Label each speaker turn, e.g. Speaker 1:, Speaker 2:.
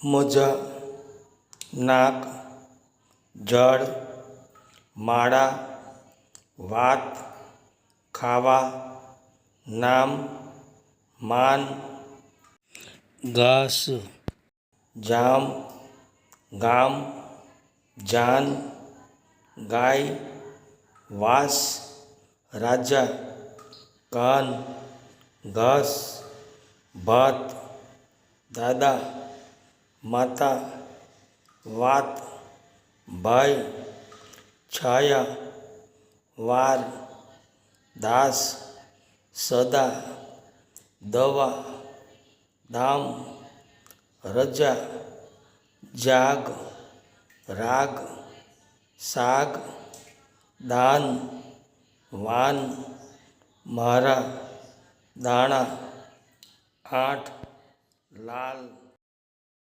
Speaker 1: મોજા, નાક, જળ, માળા, વાત, ખાવા, નામ, માન, ઘાસ, જામ, ગામ, જાન, ગાય, વાસ, રાજા, કાન, ઘાસ, ભાત, દાદા, માતા, વાત, ભાઈ, છાયા, વાર, દાસ, સદા, દવા, દામ, રજા, જાગ, રાગ, સાગ, દાન, વાન, મારા, દાણા, આઠ, લાલ.